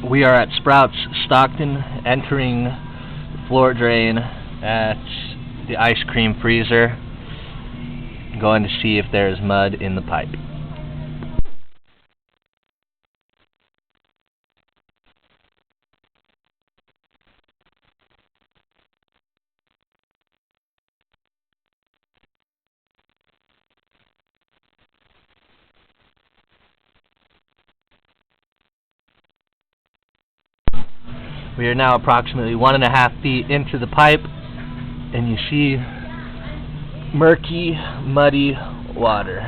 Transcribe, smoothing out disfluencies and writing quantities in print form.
We are at Sprouts, Stockton, entering the floor drain at the ice cream freezer. Going to see if there is mud in the pipe. We are now approximately 1.5 feet into the pipe, and you see murky, muddy water.